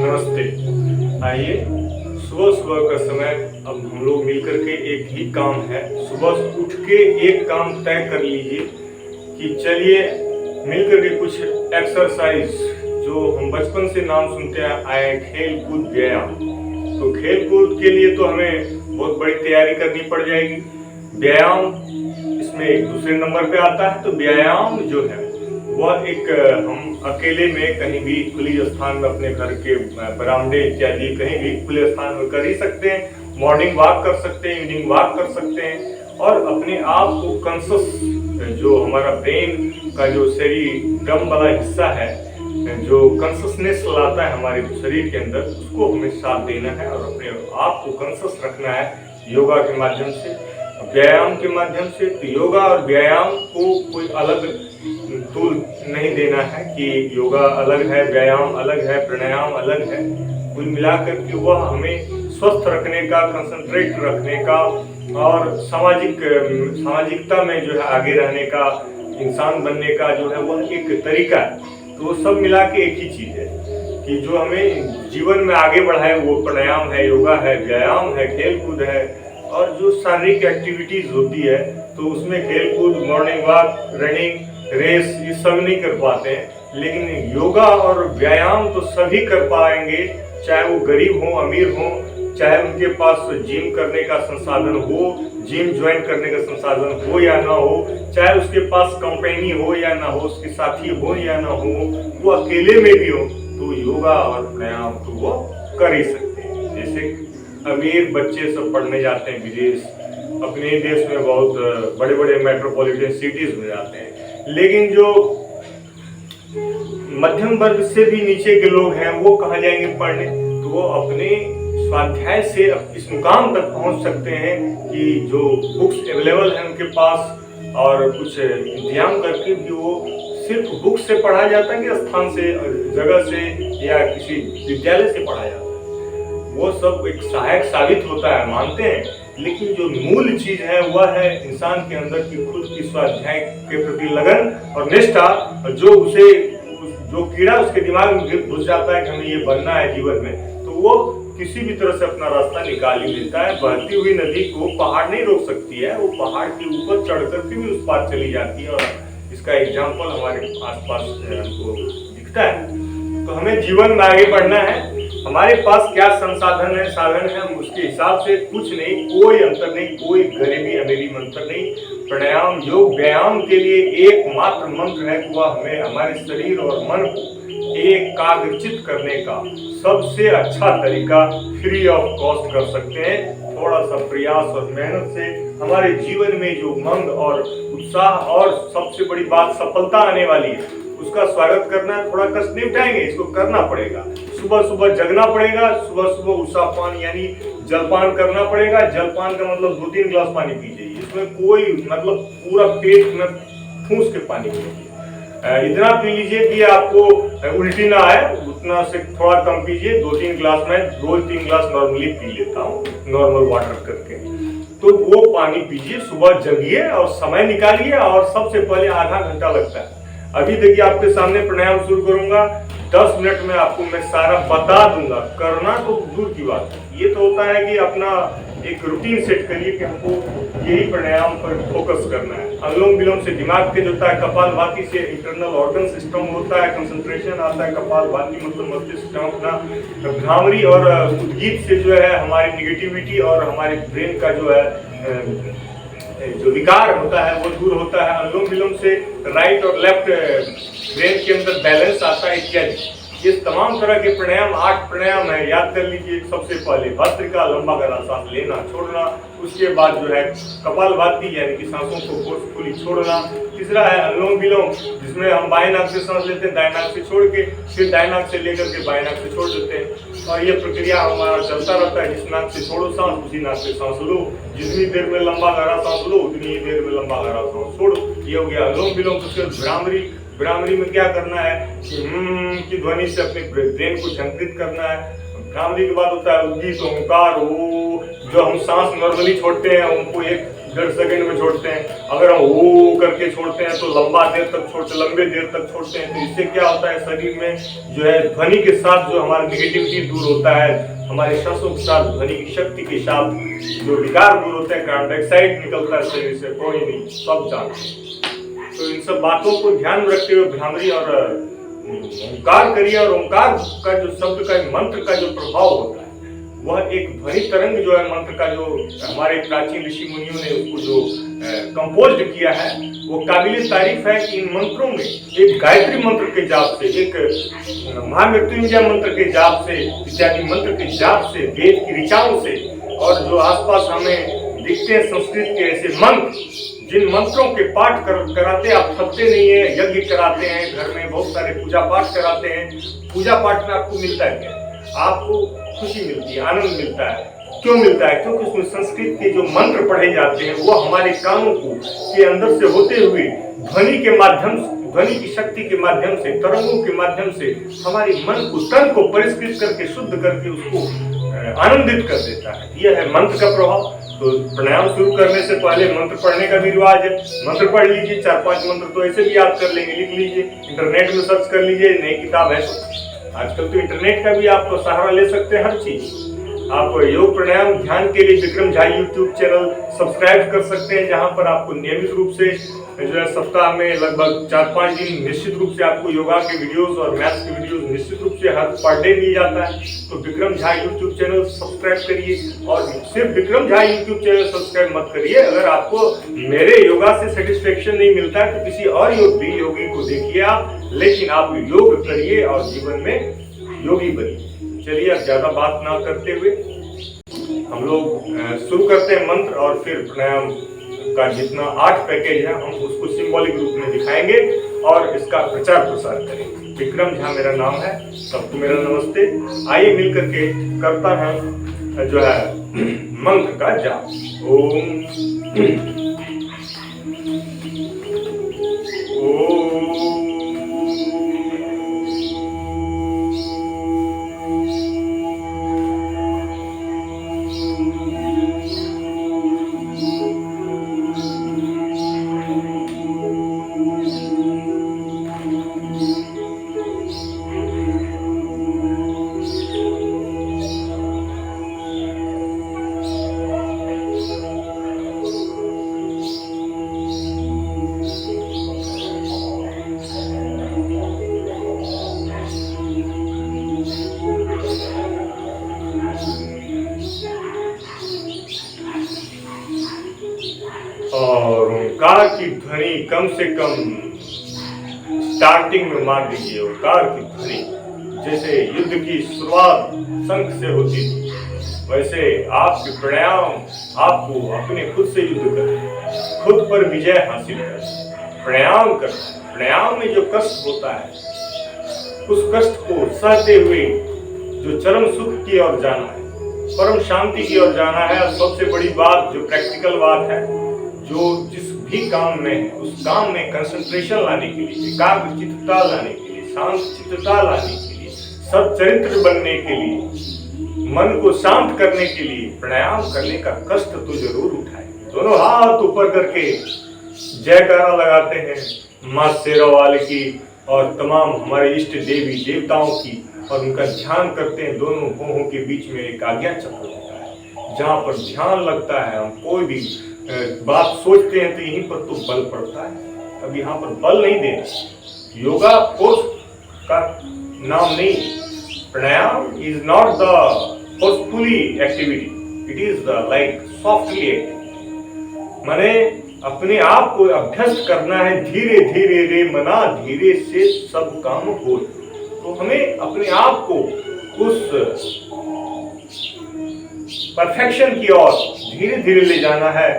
नमस्ते। आइए, सुबह सुबह का समय अब हम लोग मिलकर के एक ही काम है, सुबह उठ के एक काम तय कर लीजिए कि चलिए मिलकर के कुछ एक्सरसाइज जो हम बचपन से नाम सुनते आए, खेल कूद व्यायाम। तो खेल कूद के लिए तो हमें बहुत बड़ी तैयारी करनी पड़ जाएगी। व्यायाम इसमें एक दूसरे नंबर पे आता है। तो व्यायाम जो है वह एक हम अकेले में कहीं भी खुली स्थान में अपने घर के बरामदे इत्यादि कहीं भी खुले स्थान में कर ही सकते हैं। मॉर्निंग वॉक कर सकते हैं, इवनिंग वॉक कर सकते हैं और अपने आप को कॉन्शियस, जो हमारा ब्रेन का जो सेरिबेलम वाला हिस्सा है, जो कॉन्शियसनेस लाता है हमारे शरीर के अंदर, उसको हमें साथ देना है और अपने आप को कॉन्शियस रखना है योगा के माध्यम से, व्यायाम के माध्यम से। तो योगा और व्यायाम को कोई अलग टूल नहीं देना है कि योगा अलग है, व्यायाम अलग है, प्राणायाम अलग है। कुल मिलाकर के वह हमें स्वस्थ रखने का, कंसंट्रेट रखने का और सामाजिकता में जो है आगे रहने का, इंसान बनने का जो है वह एक तरीका है। तो सब मिला के एक ही चीज है कि जो हमें जीवन में आगे बढ़ाए वो प्राणायाम है, योगा है, व्यायाम है, खेल कूद है। और जो शारीरिक एक्टिविटीज होती है तो उसमें खेल कूद, मॉर्निंग वॉक, रनिंग, रेस, ये सब नहीं कर पाते हैं, लेकिन योगा और व्यायाम तो सभी कर पाएंगे, चाहे वो गरीब हो, अमीर हो, चाहे उनके पास जिम करने का संसाधन हो, जिम ज्वाइन करने का संसाधन हो या ना हो, चाहे उसके पास कंपनी हो या ना हो, उसके साथी हो या ना हो, वो अकेले में भी हो, तो योगा और व्यायाम तो वो कर ही सकते हैं। जैसे अमीर बच्चे सब पढ़ने जाते हैं विदेश, अपने देश में बहुत बड़े बड़े मेट्रोपॉलिटन सिटीज में जाते हैं, लेकिन जो मध्यम वर्ग से भी नीचे के लोग हैं वो कहाँ जाएंगे पढ़ने? तो वो अपने स्वाध्याय से इस मुकाम तक पहुंच सकते हैं कि जो बुक्स अवेलेबल हैं उनके पास और कुछ इंतजाम करके भी वो सिर्फ बुक से पढ़ा जाता है कि स्थान से, जगह से या किसी विद्यालय से पढ़ा जाता है। वो सब एक सहायक साबित होता है, मानते हैं, लेकिन जो मूल चीज है वह है इंसान के अंदर की खुद की स्वाध्याय के प्रति लगन और निष्ठा, जो कीड़ा उसके दिमाग में घुस जाता है कि हमें ये बनना है जीवन में, तो वो किसी भी तरह से अपना रास्ता निकाल ही लेता है। बहती हुई नदी को पहाड़ नहीं रोक सकती है, वो पहाड़ के ऊपर चढ़ करके भी उस पार चली जाती है और इसका एग्जाम्पल हमारे आसपास हमको दिखता है। तो हमें जीवन में आगे बढ़ना है, हमारे पास क्या संसाधन है, साधन है, हम उसके हिसाब से कुछ नहीं, कोई अंतर नहीं, कोई गरीबी अमीरी में अंतर नहीं। प्राणायाम, योग, व्यायाम के लिए एकमात्र मंत्र है कि वह हमें हमारे शरीर और मन को एकाग्रचित करने का सबसे अच्छा तरीका फ्री ऑफ कॉस्ट कर सकते हैं। थोड़ा सा प्रयास और मेहनत से हमारे जीवन में जो उमंग और उत्साह और सबसे बड़ी बात सफलता आने वाली है उसका स्वागत करना है। थोड़ा कष्ट नहीं उठाएंगे, इसको करना पड़ेगा। सुबह सुबह जगना पड़ेगा, सुबह सुबह उषापान यानी जलपान करना पड़ेगा। जलपान का मतलब 2-3 गिलास पानी पीजिए, इसमें कोई मतलब पूरा पेट में ठूस के पानी पीजिए। इतना पी लीजिए कि आपको उल्टी ना आए, उतना से थोड़ा कम पीजिए। 2-3 गिलास में रोज 3 गिलास नॉर्मली पी लेता हूँ, नॉर्मल वाटर करके। तो वो पानी पीजिए, सुबह जगिए और समय निकालिए। और सबसे पहले आधा घंटा लगता है। अभी देखिए आपके सामने प्राणायाम शुरू करूंगा, 10 मिनट में आपको मैं सारा बता दूंगा। करना तो दूर की बात है, ये तो होता है कि अपना एक रूटीन सेट करिए कि हमको यही प्राणायाम पर फोकस करना है। अनुलोम विलोम से दिमाग तेज होता है, कपालभाति से इंटरनल ऑर्गन सिस्टम होता है, कंसंट्रेशन आता है। कपालभाति मतलब मस्तिष्क सिस्टम अपना, भ्रामरी और उद्गीत से जो है हमारी निगेटिविटी और हमारे ब्रेन का जो है जो विकार होता है वो दूर होता है। अनुलोम विलोम से राइट और लेफ्ट ब्रेन के अंदर बैलेंस आता है इत्यादि। ये तमाम तरह के प्राणायाम 8 प्राणायाम है, याद कर लीजिए। सबसे पहले भस्त्रिका, लंबा गहरा सांस लेना छोड़ना, उसके बाद जो है कपालभाति यानी कि सांसों को फोर्सफुली छोड़ना। तीसरा है अनुलोम विलोम, जिसमें हम बाएं नाक से सांस लेते हैं, दाएं नाक से छोड़ के, फिर दाएं नाक से लेकर के बाएं नाक से छोड़ देते हैं। और ये प्रक्रिया हमारा चलता रहता है। जिस नाक से छोड़ो सांस, उसी नाक से सांस लो। जितनी देर में लंबा गहरा सांस लो, उतनी ही देर में लंबा गहरा सांस छोड़ो। ये हो गया अनुलोम विलोम। उसके भ्रामरी, भ्रामरी में क्या करना है कि ध्वनि से अपने ब्रेन को झंकृत करना है। भ्रामरी के बाद होता है उद्गीत, ओंकार, ओ, जो हम सांस नॉर्मली छोड़ते हैं उनको एक 1.5 सेकंड में छोड़ते हैं। अगर हम ओ करके छोड़ते हैं तो लंबे देर तक छोड़ते हैं। तो इससे क्या होता है, शरीर में जो है ध्वनि के साथ जो हमारा निगेटिविटी दूर होता है, हमारे श्वासों के साथ ध्वनि की शक्ति के साथ जो विकार दूर होता है, कार्बन डाइऑक्साइड निकलता है शरीर से, कोई नहीं, सब जानते हैं। तो इन सब बातों को ध्यान में रखते हुए भ्रामरी और ओंकार करिए। और ओंकार का जो शब्द का मंत्र का जो प्रभाव होता है, वह एक ध्वनि तरंग जो है मंत्र का, जो हमारे प्राचीन ऋषि मुनियों ने उसको जो कंपोज किया है, वो काबिल तारीफ है कि इन मंत्रों में एक गायत्री मंत्र के जाप से, एक महामृत्युंजय मंत्र के जाप से, इत्यादि मंत्र के जाप से, वेद की ऋचाओं से, और जो आसपास हमें दिखते हैं संस्कृत के ऐसे मंत्र, जिन मंत्रों के पाठ कराते आप थकते नहीं है। यज्ञ कराते हैं घर में, बहुत सारे पूजा पाठ कराते हैं। पूजा पाठ में आपको मिलता है क्या? आपको खुशी मिलती है, आनंद मिलता है। क्यों मिलता है? क्योंकि उसमें संस्कृत के जो मंत्र पढ़े जाते हैं वो हमारे कानों को के अंदर से होते हुए ध्वनि के माध्यम से, ध्वनि की शक्ति के माध्यम से, तरंगों के माध्यम से हमारे मन को, तन को परिष्कृत करके, शुद्ध करके उसको आनंदित कर देता है। यह है मंत्र का प्रभाव। तो प्राणायाम शुरू करने से पहले मंत्र पढ़ने का भी रिवाज है। मंत्र पढ़ लीजिए, 4-5 मंत्र तो ऐसे भी याद कर लेंगे, लिख लीजिए, इंटरनेट में सर्च कर लीजिए, नई किताब है। आजकल तो इंटरनेट का भी आप सहारा ले सकते हैं हर चीज। आप योग प्राणायाम ध्यान के लिए Vikram Jha YouTube channel subscribe कर सकते हैं, जहां पर आपको नियमित रूप से जो है सप्ताह में लगभग 4-5 दिन निश्चित रूप से आपको योगा के वीडियोस और मैथ्स के वीडियोस निश्चित रूप से हर पर डे मिल जाता है। तो Vikram Jha YouTube channel subscribe करिए। और सिर्फ Vikram Jha YouTube channel subscribe मत करिए, अगर आपको मेरे योगा से सेटिस्फेक्शन नहीं मिलता है तो किसी और योगी को देखिए आप, लेकिन आप योग करिए और जीवन में योगी बनिए। चलिए अब ज्यादा बात ना करते हुए हम लोग शुरू करते हैं मंत्र, और फिर प्राणायाम का जितना 8 पैकेज है हम उसको सिंबॉलिक रूप में दिखाएंगे और इसका प्रचार प्रसार करेंगे। विक्रम झा मेरा नाम है, सबको मेरा नमस्ते। आइए मिलकर के करता है जो है मंत्र का जाप। ओम और ओंकार की ध्वनि कम से कम स्टार्टिंग में मार दीजिए। ओंकार की ध्वनि जैसे युद्ध की शुरुआत शंख से होती थी, वैसे आपके प्राणायाम आपको अपने खुद से युद्ध करना, खुद पर विजय हासिल करना, प्राणायाम करना। प्राणायाम में जो कष्ट होता है, उस कष्ट को सहते हुए जो चरम सुख की ओर जाना है, परम शांति की ओर जाना है। और सबसे बड़ी बात जो प्रैक्टिकल बात है, जो जिस भी काम में है उस काम में कंसंट्रेशन लाने के लिए, एकाग्र चित्तता लाने के लिए, शांत चित्तता लाने के लिए, सच्चरित्र बनने के लिए, मन को शांत करने के लिए प्राणायाम करने का कष्ट तो जरूर उठाए। दोनों हाथ ऊपर करके जयकारा लगाते हैं माँ शेरावाली की और तमाम हमारे इष्ट देवी देवताओं की, और उनका ध्यान करते हैं। दोनों भौहों के बीच में एक आज्ञा चक्र होता है, जहाँ पर ध्यान लगता है। हम कोई भी बात सोचते हैं तो यहीं पर तो बल पड़ता है। अब यहाँ पर बल नहीं देना। योगा फोर्स का नाम नहीं। Pranayama is not the forcefully activity, it is the like softly activity. माने अपने आप को अभ्यस्त करना है। धीरे धीरे रे मना, धीरे से सब काम हो। तो हमें अपने आप को उस परफेक्शन की ओर धीरे धीरे ले जाना है,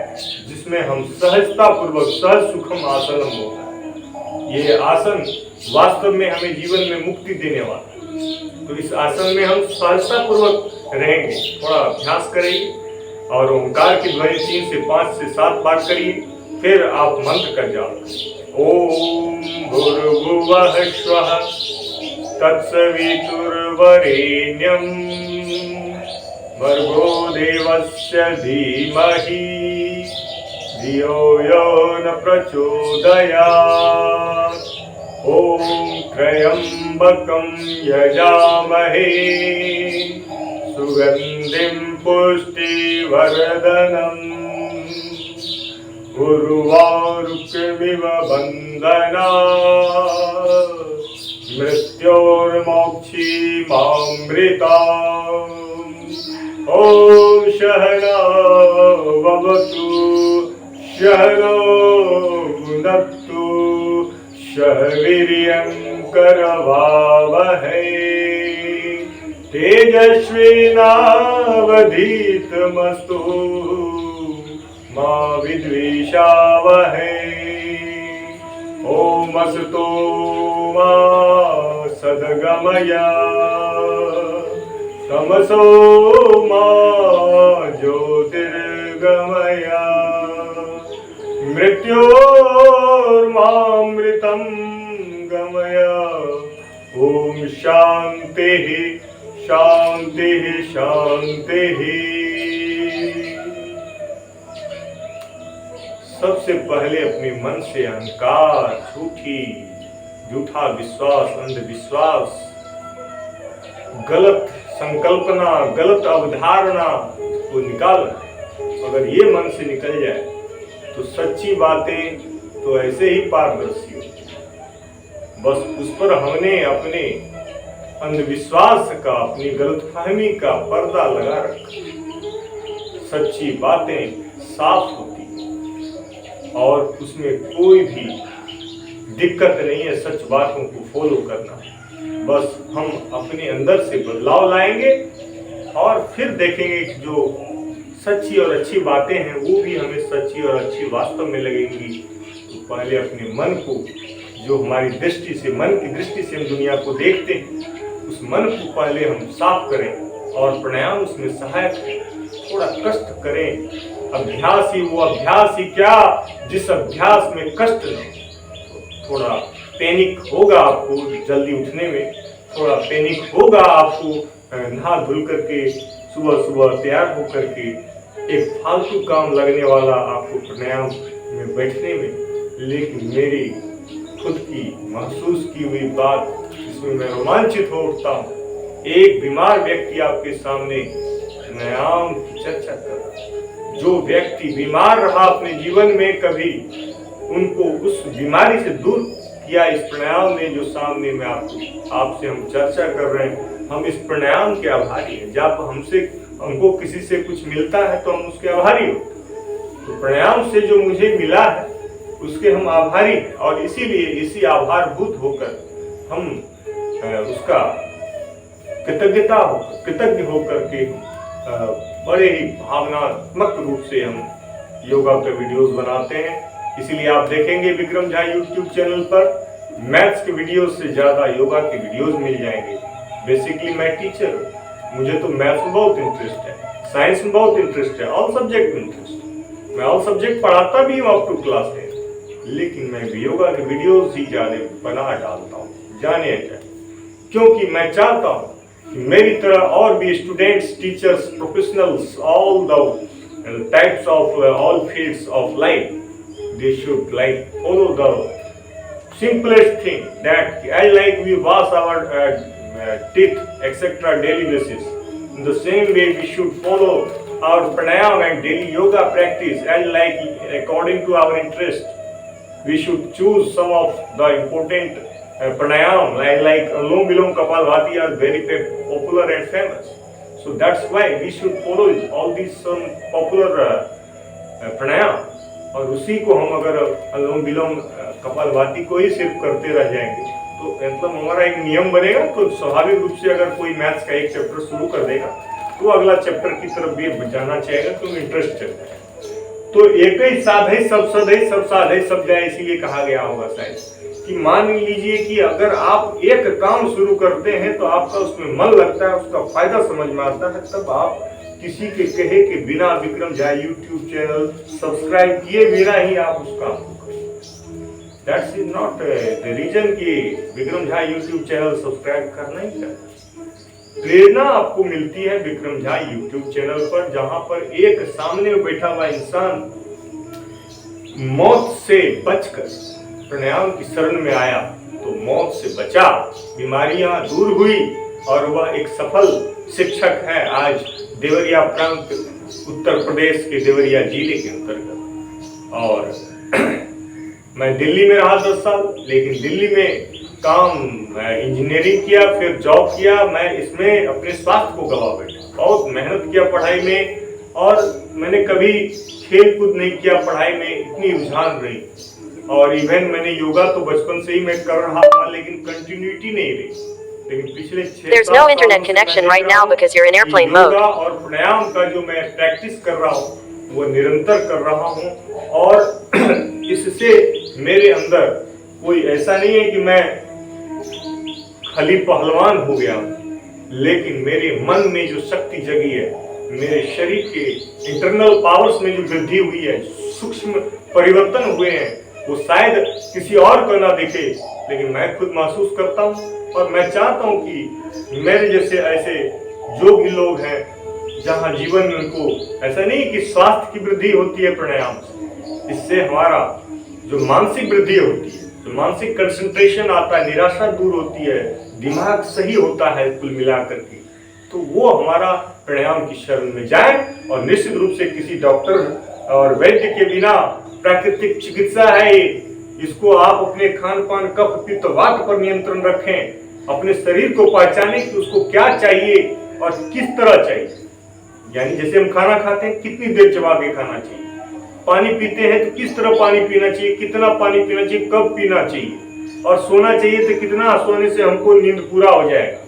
जिसमें हम सहजता पूर्वक सहज सुखम आसनम होता है। ये आसन वास्तव में हमें जीवन में मुक्ति देने वाला है। तो इस आसन में हम सहजता पूर्वक रहेंगे। थोड़ा अभ्यास करेंगे और ओंकार की ध्वनि 3 से 5 से 7 बार करिए। फिर आप मंत्र का जाप करिए। ओम भूर्भुवः स्वः तत्सवितुर्वरेण्यं भर्गो देवस्य धीमहि धियो यो न प्रचोदयात्। ॐ त्र्यम्बकं यजामहे सुगन्धिं पुष्टिवर्धनम् उर्वारुकमिव बन्धनात् मृत्योर्मोक्षीमामृतात्। ॐ सहना भवतु सहनौ भुनक्तु सह वीर्यं करवावहै तेजस्विनावधीतमस्तु मा विद्विषावहै। ॐ असतो मा सद्गमय तमसो मा ज्योतिर्गमय मृत्योर्मामृतं गमय। ॐ शान्तिः शान्तिः शान्तिः। सबसे पहले अपने मन से अहंकार, झूठा विश्वास, अंधविश्वास, गलत संकल्पना, गलत अवधारणा को निकालना। अगर ये मन से निकल जाए तो सच्ची बातें तो ऐसे ही पारदर्शी हो। बस उस पर हमने अपने अंधविश्वास का, अपनी गलतफहमी का पर्दा लगा रखा। सच्ची बातें साफ होती और उसमें कोई भी दिक्कत नहीं है सच बातों को फॉलो करना। बस हम अपने अंदर से बदलाव लाएंगे और फिर देखेंगे कि जो सच्ची और अच्छी बातें हैं वो भी हमें सच्ची और अच्छी वास्तव में लगेंगी। तो पहले अपने मन को, जो हमारी दृष्टि से, मन की दृष्टि से हम दुनिया को देखते हैं, उस मन को पहले हम साफ करें और प्राणायाम उसमें सहायक है। थोड़ा कष्ट करें। अभ्यास ही वो अभ्यास ही क्या जिस अभ्यास में कष्ट न हो। थोड़ा पैनिक होगा आपको जल्दी उठने में, थोड़ा पैनिक होगा आपको नहा धुल करके सुबह सुबह तैयार होकर के एक फालतू काम लगने वाला आपको प्राणायाम में बैठने में। लेकिन मेरी खुद की महसूस की हुई बात जिसमें मैं रोमांचित हो उठता हूँ, एक बीमार व्यक्ति आपके सामने प्राणायाम की चर्चा कर रहा है। जो व्यक्ति बीमार रहा अपने जीवन में, कभी उनको उस बीमारी से दूर किया इस प्राणायाम ने, जो सामने में आपसे हम चर्चा कर रहे हैं। हम इस प्राणायाम के आभारी हैं। जब हमको किसी से कुछ मिलता है तो हम उसके आभारी होते हैं। तो प्राणायाम से जो मुझे मिला है उसके हम आभारी हैं और इसीलिए इसी आभारभूत होकर हम उसका कृतज्ञ होकर के बड़े ही भावनात्मक रूप से हम योगा के वीडियोस बनाते हैं। इसीलिए आप देखेंगे विक्रम झा यूट्यूब चैनल पर मैथ्स के वीडियोस से ज्यादा योगा के वीडियोस मिल जाएंगे। बेसिकली मैं टीचर हूँ, मुझे तो मैथ्स में बहुत इंटरेस्ट है, साइंस में बहुत इंटरेस्ट है, ऑल सब्जेक्ट में इंटरेस्ट है। मैं ऑल सब्जेक्ट पढ़ाता भी हूँ अप टू क्लास 10, लेकिन मैं योगा के वीडियोस ही ज्यादा बना डालता हूँ। जाने क्या, क्योंकि मैं चाहता हूँ कि मेरी तरह और भी students, teachers, professionals, all the types of all fields of life, they should like follow the simplest thing that as like we wash our teeth etc daily basis. In the same way we should follow our pranayam and daily yoga practice as like according to our interest. We should choose some of the important pranayam like Anulom Vilom Kapalbhati are very popular and famous. So that's why we should follow all these some popular pranayam. और उसी को हम अगर अनुलोम विलोम कपालभाति को ही सिर्फ करते रह जाएंगे तो मतलब हमारा एक नियम बनेगा। तो स्वाभाविक रूप से अगर कोई मैथ्स का एक चैप्टर शुरू कर देगा तो अगला चैप्टर की तरफ भी जाना चाहेगा, तो इंटरेस्ट चलता है। तो एक ही साधे सब सधे, सब साधे सब जाए, इसीलिए कहा गया होगा शायद कि मान लीजिए कि अगर आप एक काम शुरू करते हैं तो आपका उसमें मन लगता है, उसका फायदा समझ में आता है, तब आप किसी के कहे के बिना Vikram Jha YouTube channel subscribe किए बिना ही आप उस काम को करें। That's is not the reason कि Vikram Jha YouTube channel subscribe करना ही चाहिए। प्रेरणा आपको मिलती है विक्रम झा यूट्यूब चैनल पर, जहां पर एक सामने बैठा हुआ इंसान मौत से बचकर प्राणायाम की शरण में आया तो मौत से बचा, बीमारियां दूर हुई और वह एक सफल शिक्षक है आज देवरिया प्रांत उत्तर प्रदेश के देवरिया जिले के अंतर्गत। और मैं दिल्ली में रहा 10 साल, लेकिन दिल्ली में काम इंजीनियरिंग किया, फिर जॉब किया। मैं इसमें अपने स्वास्थ्य को गवा बैठा, बहुत मेहनत किया पढ़ाई में, और मैंने कभी खेल कूद नहीं किया, पढ़ाई में इतनी रुझान रही। और इवन मैंने योगा तो बचपन से ही मैं कर रहा था, लेकिन कंटिन्यूटी नहीं रही। लेकिन पिछले 6 साल योगा और प्राणायाम का जो मैं प्रैक्टिस कर रहा हूँ वो निरंतर कर रहा हूँ, और इससे मेरे अंदर कोई ऐसा नहीं है कि मैं खाली पहलवान हो गया, लेकिन मेरे मन में जो शक्ति जगी है, मेरे शरीर के इंटरनल पावर्स में जो वृद्धि हुई है, सूक्ष्म परिवर्तन हुए हैं, वो शायद किसी और को ना दिखे, लेकिन मैं खुद महसूस करता हूँ। और मैं चाहता हूँ कि मेरे जैसे ऐसे जो भी लोग हैं, जहाँ जीवन में उनको ऐसा नहीं कि स्वास्थ्य की वृद्धि होती है प्राणायाम से, इससे हमारा जो मानसिक वृद्धि होती है, जो मानसिक कंसंट्रेशन आता है, निराशा दूर होती है, दिमाग सही होता है कुल मिलाकर के, तो वो हमारा प्राणायाम की शरण में जाए। और निश्चित रूप से किसी डॉक्टर और वैद्य के बिना प्राकृतिक चिकित्सा है, इसको आप अपने खान पान कफ पित्त वात पर नियंत्रण रखें, अपने शरीर को पहचाने कि उसको क्या चाहिए और किस तरह चाहिए। यानी जैसे हम खाना खाते हैं, कितनी देर चबा के खाना चाहिए, पानी पीते हैं तो किस तरह पानी पीना चाहिए, कितना पानी पीना चाहिए, कब पीना चाहिए, और सोना चाहिए तो कितना सोने से हमको नींद पूरा हो जाएगा।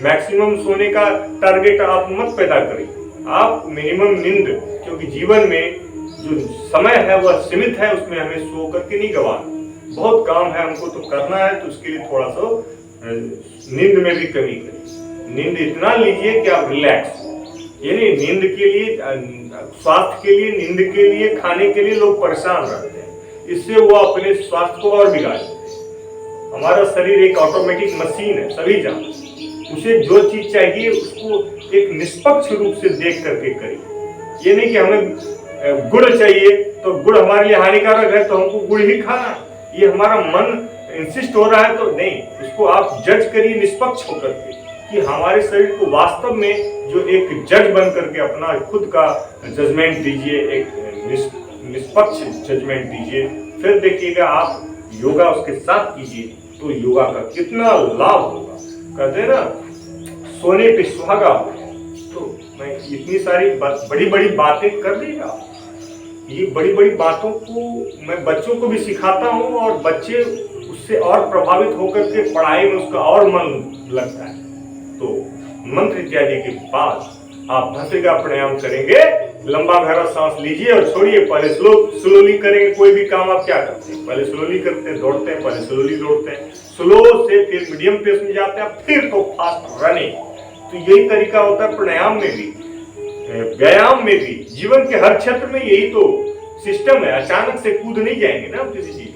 मैक्सिमम सोने का टारगेट आप मत पैदा करें, आप मिनिमम नींद, क्योंकि जीवन में जो समय है वह सीमित है, उसमें हमें सो करके नहीं गवाना। बहुत काम है हमको तो करना है, तो उसके लिए थोड़ा सा नींद में भी कमी करें। नींद इतना लीजिए कि आप रिलैक्स, यानी नींद के लिए, स्वास्थ्य के लिए, नींद के लिए, खाने के लिए लोग परेशान रहते हैं, इससे वो अपने स्वास्थ्य को और बिगाड़ देते हैं। हमारा शरीर एक ऑटोमेटिक मशीन है, सभी जानते हैं, उसे जो चीज चाहिए उसको एक निष्पक्ष रूप से देख करके करिए। ये नहीं कि हमें गुड़ चाहिए तो गुड़ हमारे लिए हानिकारक है तो हमको गुड़ ही खाना, ये हमारा मन इंसिस्ट हो रहा है तो नहीं, उसको आप जज करिए निष्पक्ष होकर के, कि हमारे शरीर को वास्तव में जो एक जज बन करके अपना खुद का जजमेंट दीजिए, एक निष्पक्ष जजमेंट दीजिए, फिर देखिएगा आप योगा उसके साथ कीजिए तो योगा का कितना लाभ होगा। कहते हैं ना, सोने पे सुहागा हो। तो मैं इतनी सारी बड़ी बड़ी बातें कर देगा, ये बड़ी बड़ी बातों को मैं बच्चों को भी सिखाता हूँ, और बच्चे उससे और प्रभावित होकर के पढ़ाई में उसका और मन लगता है। तो मंत्र इत्यादि के बाद आप भस्त्रिका प्राणायाम करेंगे, लंबा गहरा सांस लीजिए और छोड़िए। पहले स्लोली करेंगे, कोई भी काम आप क्या करते हैं, पहले स्लोली करते हैं, दौड़ते हैं, पहले स्लोली दौड़ते हैं, स्लो से फिर मीडियम पेस में जाते हैं, फिर तो फास्ट रनिंग। तो यही तरीका होता है प्राणायाम में भी, व्यायाम में भी, जीवन के हर क्षेत्र में यही तो सिस्टम है। अचानक से कूद नहीं जाएंगे ना किसी चीज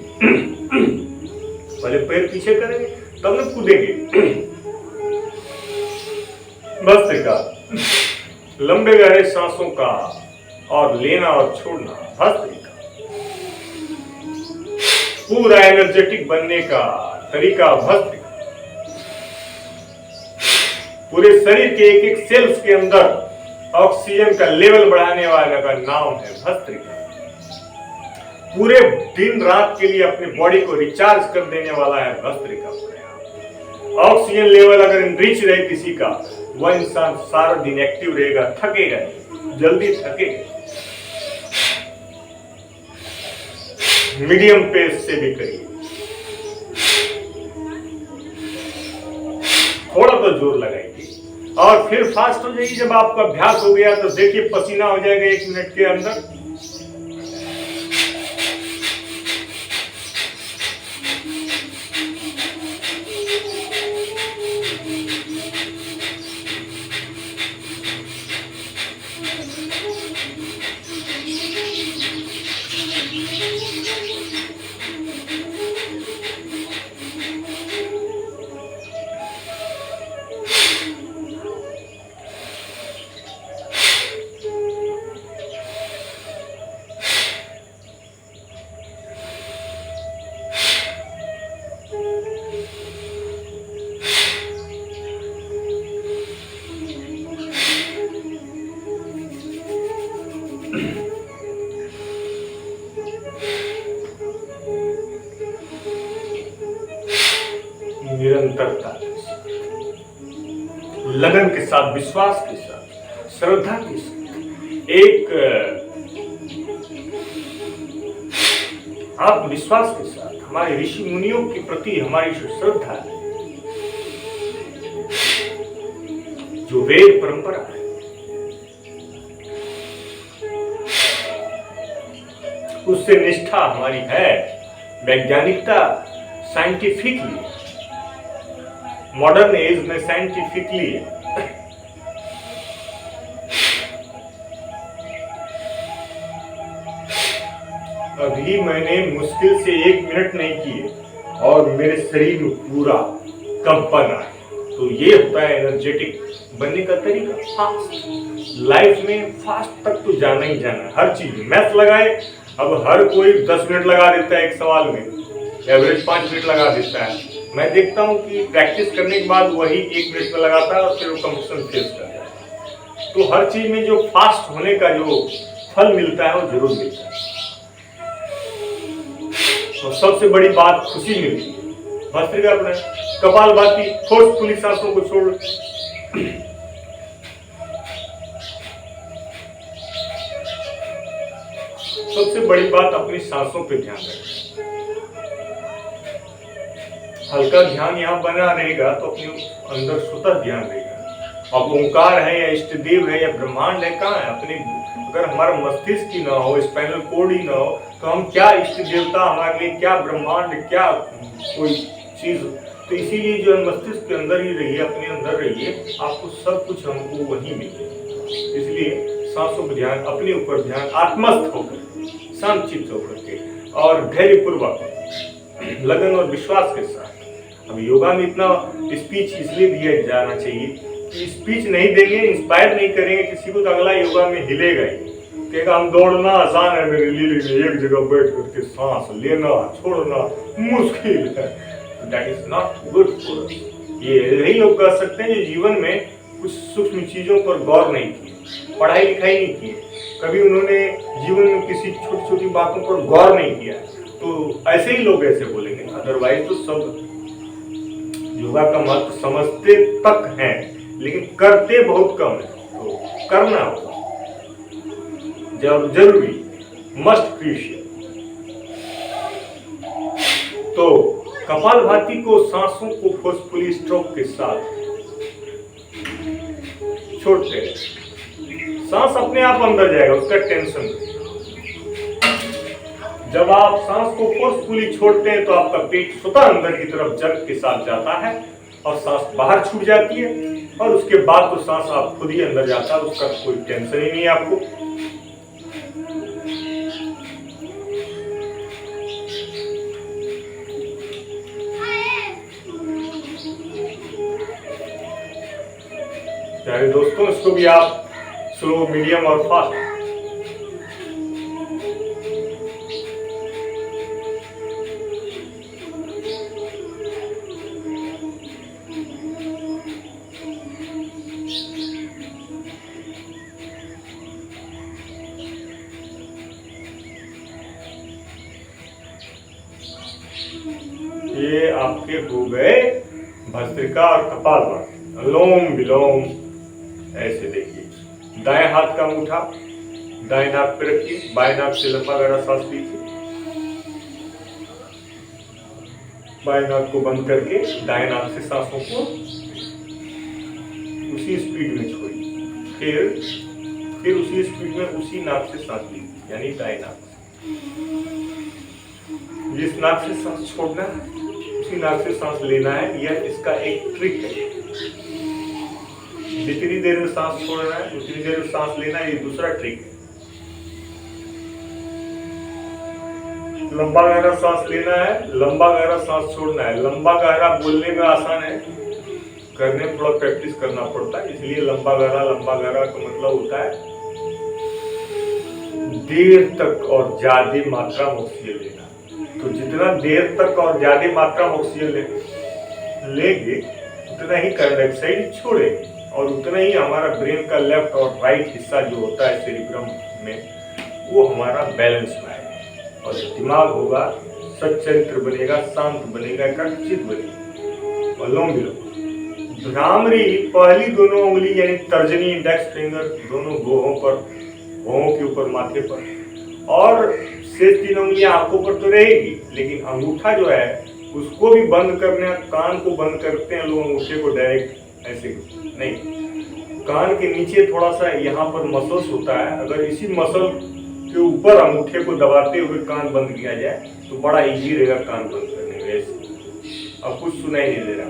पहले पैर पीछे करेंगे तब न कूदेंगे। भस्त्रिका, लंबे गहरे सांसों का और लेना और छोड़ना। भस्त्रिका पूरा एनर्जेटिक बनने का तरीका। भस्त्रिका पूरे शरीर के एक एक सेल्स के अंदर ऑक्सीजन का लेवल बढ़ाने वाले का नाम है भस्त्रिका। पूरे दिन रात के लिए अपने बॉडी को रिचार्ज कर देने वाला है भस्त्रिका। ऑक्सीजन लेवल अगर रिच रहे किसी का, वह इंसान सारा दिन एक्टिव रहेगा, थकेगा नहीं, जल्दी थकेगा। मीडियम पेस से भी करिए, थोड़ा तो जोर लगाइए और फिर फास्ट हो जाइए। जब आपका अभ्यास हो गया तो देखिए पसीना हो जाएगा 1 मिनट के अंदर। निरंतरता के साथ, लगन के साथ, विश्वास के साथ, श्रद्धा के साथ, एक आत्मविश्वास के साथ हमारे ऋषि मुनियों के प्रति हमारी श्रद्धा है, जो वेद परंपरा है, उससे निष्ठा हमारी है, वैज्ञानिकता, साइंटिफिकली, मॉडर्न एज में साइंटिफिकली है। अभी मैंने मुश्किल से 1 मिनट नहीं किए और मेरे शरीर में पूरा कंपन आया। तो ये होता है एनर्जेटिक बनने का तरीका, फास्ट। लाइफ में फास्ट तक तो जाना ही जाना है, हर चीज में। मैथ लगाए, अब हर कोई 10 मिनट लगा देता है एक सवाल में, एवरेज 5 मिनट लगा देता है। मैं देखता हूँ कि प्रैक्टिस करने के बाद वही 1 मिनट में लगाता है और फिर वो कंपटीशन फेस करता है। तो हर चीज में जो फास्ट होने का जो फल मिलता है वो जरूर मिलता है। तो सबसे बड़ी बात खुशी मिलती है। भस्त्रिका अपने कपालभाति, फोर्सफुली सांसों को छोड़, सबसे बड़ी बात अपनी सांसों पे ध्यान रखें। हल्का ध्यान यहाँ बना रहेगा तो अपने अंदर स्वतः ध्यान रहेगा। अब ओंकार है या इष्ट देव है या ब्रह्मांड है, कहाँ है अपने? अगर हमारा मस्तिष्क ही ना हो, स्पाइनल कोड ही ना हो, तो हम क्या इष्ट देवता हमारे लिए, क्या ब्रह्मांड, क्या कोई चीज? तो इसीलिए जो है मस्तिष्क के अंदर ही रहिए, अपने अंदर रहिए, आपको सब कुछ हमको वही मिलेगा। इसलिए सांसों पर ध्यान, अपने ऊपर ध्यान, आत्मस्थ होकर, शांत चित्त होकर के और धैर्यपूर्वक, लगन और विश्वास के साथ। अब योगा में इतना स्पीच इसलिए दिया जाना चाहिए कि स्पीच नहीं देंगे, इंस्पायर नहीं करेंगे किसी को, तो अगला योगा में हिलेगा ही, कहेगा हम दौड़ना आसान है मेरे लिए, लेकिन एक जगह बैठ करके सांस लेना छोड़ना मुश्किल है। That is not good for us. ये यही लोग कर सकते हैं जो जीवन में कुछ सूक्ष्म चीजों पर गौर नहीं किए, पढ़ाई लिखाई नहीं की, कभी उन्होंने जीवन में किसी छोटी छोटी बातों पर गौर नहीं किया, तो ऐसे ही लोग ऐसे बोलेंगे। अदरवाइज तो सब योगा का महत्व समझते तक हैं, लेकिन करते बहुत कम है। तो करना होगा, जरूरी, मस्ट क्रूशियल। तो कपालभाति को, सांसों को फोर्सफुली स्ट्रोक के साथ छोड़ते हैं, सांस अपने आप अंदर जाएगा, उसका टेंशन नहीं। जब आप सांस को फोर्सफुली छोड़ते हैं तो आपका पेट स्वतः अंदर की तरफ जग के साथ जाता है और सांस बाहर छूट जाती है, और उसके बाद तो सांस आप खुद ही अंदर जाता है, उसका कोई टेंशन ही नहीं है आपको। प्यारे दोस्तों, इसको भी आप स्लो, मीडियम और फास्ट ये आपके हो गए भस्त्रिका और कपालभाति। अनुलोम विलोम ऐसे देखिए, दाएं हाथ का अंगूठा दाएं नाक पे रखिए, बाएं नाक से लंबा गहरा सांस लीजिए, बाएं नाक को बंद करके दाएं नाक से सांसों को उसी स्पीड में छोड़िए, फिर उसी स्पीड में उसी नाक से सांस लीजिए, यानी दाएं नाक से। जिस नाक से सांस छोड़ना है उसी नाक से सांस लेना है, यह इसका एक ट्रिक है। जितनी देर में सांस छोड़ना है उतनी देर में सांस लेना है, ये दूसरा ट्रिक है। लंबा गहरा सांस लेना है, लंबा गहरा सांस छोड़ना है। लंबा गहरा बोलने में आसान है, करने में थोड़ा प्रैक्टिस करना पड़ता है, इसलिए लंबा गहरा का मतलब होता है देर तक और ज्यादा मात्रा में ऑक्सीजन लेना। तो जितना देर तक और ज्यादा मात्रा में ऑक्सीजन लेंगे उतना ही कार्बन डाइऑक्साइड छोड़ेंगे, और उतना ही हमारा ब्रेन का लेफ्ट और राइट हिस्सा जो होता है सेरिब्रम में, वो हमारा बैलेंस में आएगा, और दिमाग होगा, सच्चरित्र बनेगा, शांत बनेगा, एकाग्रचित बनेगा। अनुलोम विलोम। भ्रामरी पहली दोनों उंगली यानी तर्जनी इंडेक्स फिंगर दोनों भौहों के ऊपर माथे पर, और शेष 3 उंगलियां आंखों पर तो रहेगी, लेकिन अंगूठा जो है उसको भी बंद करना। कान को बंद करते हैं लोग अंगूठे को डायरेक्ट ऐसे नहीं, कान के नीचे थोड़ा सा यहाँ पर मसल्स होता है, अगर इसी मसल के ऊपर अंगूठे को दबाते हुए कान बंद किया जाए तो बड़ा इजी रहेगा कान बंद करने में। अब कुछ सुनाई नहीं दे रहा,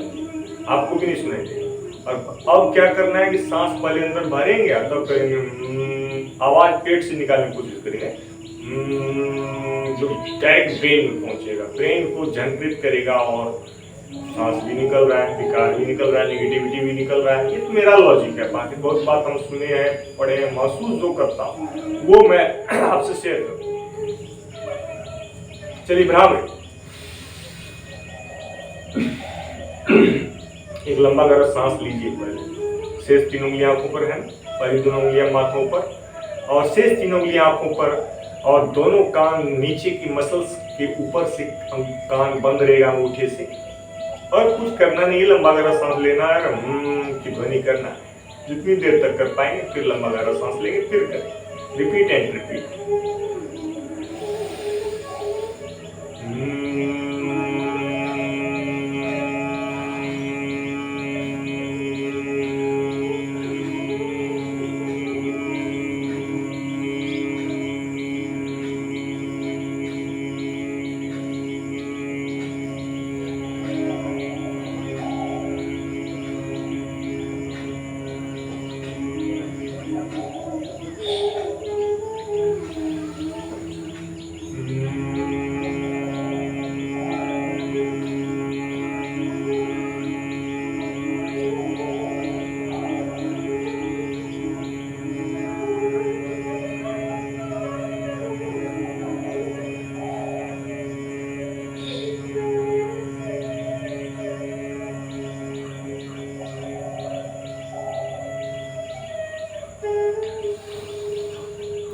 आपको भी नहीं सुनाई देगा। और अब क्या करना है कि सांस पहले अंदर भरेंगे, तब करेंगे आवाज पेट से निकालने की कोशिश करेंगे, जो डायरेक्ट ब्रेन में पहुंचेगा, ब्रेन को जनरेट करेगा और सांस भी निकल रहा है, विकार भी निकल रहा है, नेगेटिविटी भी निकल रहा है। ये तो मेरा लॉजिक है, बाकी बहुत बात हम सुने हैं, पढ़े हैं, महसूस जो करता हूँ वो मैं आपसे शेयर करूँ। चलिए भ्रामरी, एक लंबा गहरा सांस लीजिए। पहले शेष 3 उंगलियां आंखों पर है, पहली 2 उंगलियां माथों पर और शेष 3 उंगलियां आंखों पर, और दोनों कान नीचे की मसल्स के ऊपर से कान बंद रहेगा अंगूठे से, और कुछ करना नहीं, लंबा गहरा सांस लेना है और की ध्वनि करना है। जितनी देर तक कर पाएंगे फिर लंबा गहरा सांस लेंगे, फिर करें, रिपीट एंड रिपीट।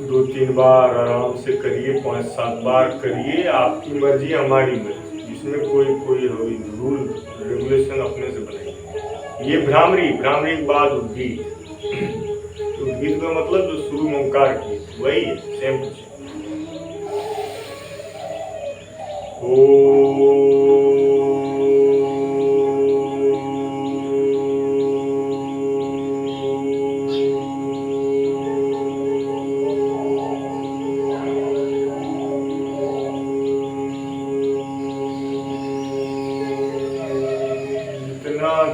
दो 3 बार आराम से करिए, 5-7 बार करिए, आपकी मर्जी हमारी मर्जी, इसमें कोई रूल रेगुलेशन अपने से बनाइए। ये भ्रामरी के बाद उद्गीत। उद्गीत का मतलब जो शुरू में ओंकार की वही है, सेम टू सेम।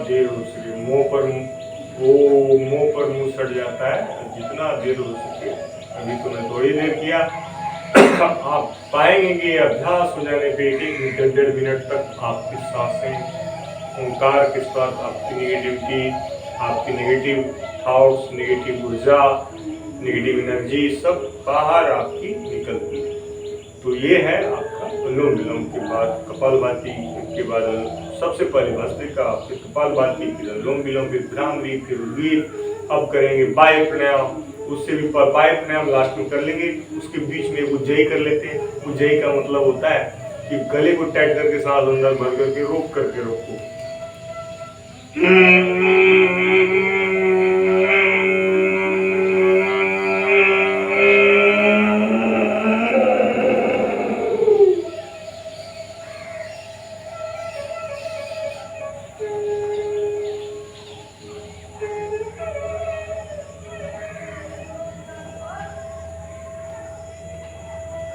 देर हो सके मुंह पर मुंह सट जाता है, जितना देर हो सके। अभी तो मैं थोड़ी देर किया, आप पाएंगे कि अभ्यास हो जाने पे 1-1.5 मिनट तक आपकी सांसें ओंकार के साथ आपकी नेगेटिविटी, आपकी नेगेटिव थॉट्स, नेगेटिव ऊर्जा, नेगेटिव एनर्जी सब बाहर आपकी निकलती है। तो ये है आपका अनुलोम विलोम के बाद कपालभाति, के बाद सबसे पहले भस्त्रिका, फिर कपालभाति, फिर अनुलोम विलोम, फिर भ्रामरी, फिर उद्गीत। अब करेंगे वायु प्राणायाम, उससे भी वायु प्राणायाम लास्ट में कर लेंगे। उसके बीच में उज्जयी कर लेते हैं। उज्जयी का मतलब होता है कि गले को टाइट करके सांस अंदर भर करके रोक करके रोको।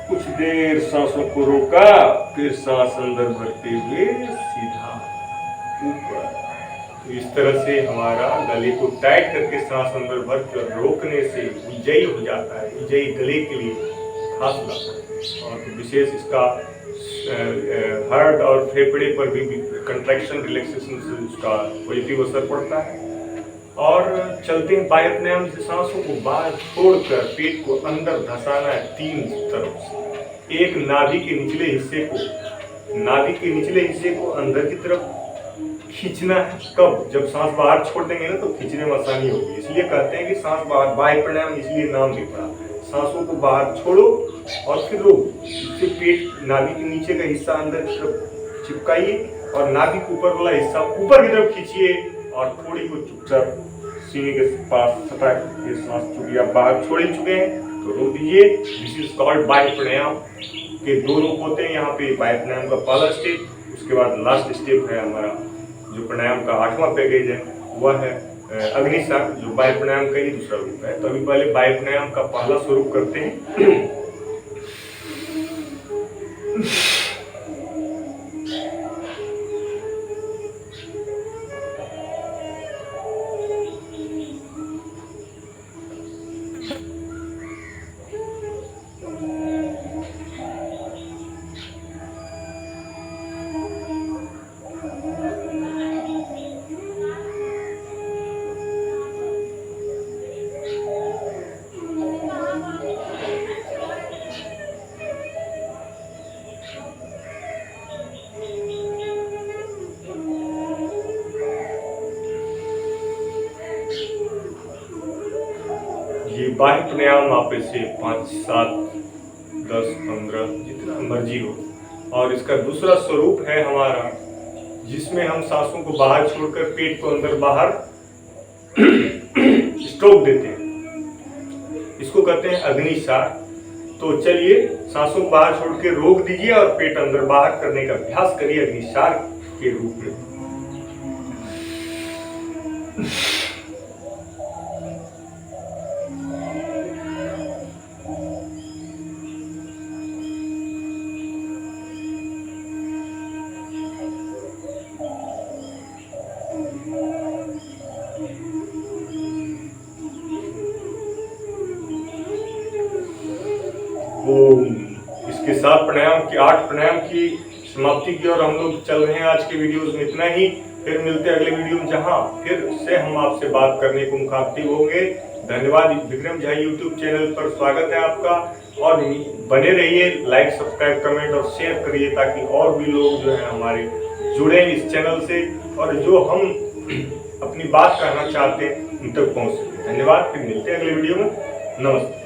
कुछ देर सांसों को रोका, फिर सांस अंदर भरते हुए सीधा ऊपर। तो इस तरह से हमारा गले को टाइट करके सांस अंदर भर कर रोकने से उज्जयी हो जाता है। उज्जयी गले के लिए खास लगता है और विशेष इसका हार्ट और फेफड़े पर भी कंट्रैक्शन रिलैक्सेशन से उसका पॉजिटिव असर पड़ता है। और चलते हैं वायु प्राणायाम से सांसों को बाहर छोड़कर पेट को अंदर धसाना है 3 तरफ से। एक नाभि के निचले हिस्से को अंदर की तरफ खींचना है। कब? जब सांस बाहर छोड़ देंगे ना तो खींचने में आसानी होगी। इसलिए कहते हैं कि सांस बाहर, वायु प्राणायाम इसलिए नाम भी पड़ा। सांसों को बाहर छोड़ो और फिर रोको। इससे पेट, नाभि के नीचे का हिस्सा अंदर की तरफ चिपकाइए और नाभि के ऊपर वाला हिस्सा ऊपर की तरफ खींचिए और थोड़ी को चुपचाप सीने के पास सटा के सांस चूंकि आप बाहर छोड़ ही चुके हैं तो रोक दीजिए। दिस इज कॉल्ड बाह्य प्राणायाम के 2 रूप होते हैं। यहाँ पे बाह्य प्राणायाम का पहला स्टेप, उसके बाद लास्ट स्टेप है हमारा जो प्राणायाम का 8वां पैकेज है वह है अग्निसार, जो बाह्य प्राणायाम का ही दूसरा रूप है। तो अभी पहले बाह्य प्राणायाम का पहला स्वरूप करते हैं। ये बाह्य प्राणायाम आप इसे 5, 7, 10, 15 जितना मर्जी हो। और इसका दूसरा स्वरूप है हमारा जिसमें हम सांसों को बाहर छोड़कर पेट को अंदर बाहर स्ट्रोक देते हैं, इसको कहते हैं अग्निसार। तो चलिए सांसों को बाहर छोड़ के रोक दीजिए और पेट अंदर बाहर करने का अभ्यास करिए अग्निसार के रूप में। इसके साथ प्राणायाम की 8 प्राणायाम की समाप्ति की ओर हम लोग चल रहे हैं। आज के वीडियोस में इतना ही, फिर मिलते हैं अगले वीडियो में जहां फिर से हम आपसे बात करने को मुखातिब होंगे। धन्यवाद। विक्रम झा यूट्यूब चैनल पर स्वागत है आपका और बने रहिए, लाइक सब्सक्राइब कमेंट और शेयर करिए ताकि और भी लोग जो है हमारे जुड़े इस चैनल से और जो हम अपनी बात कहना चाहते हैं उन तक पहुंच सके। धन्यवाद। फिर मिलते हैं अगले वीडियो में। नमस्ते।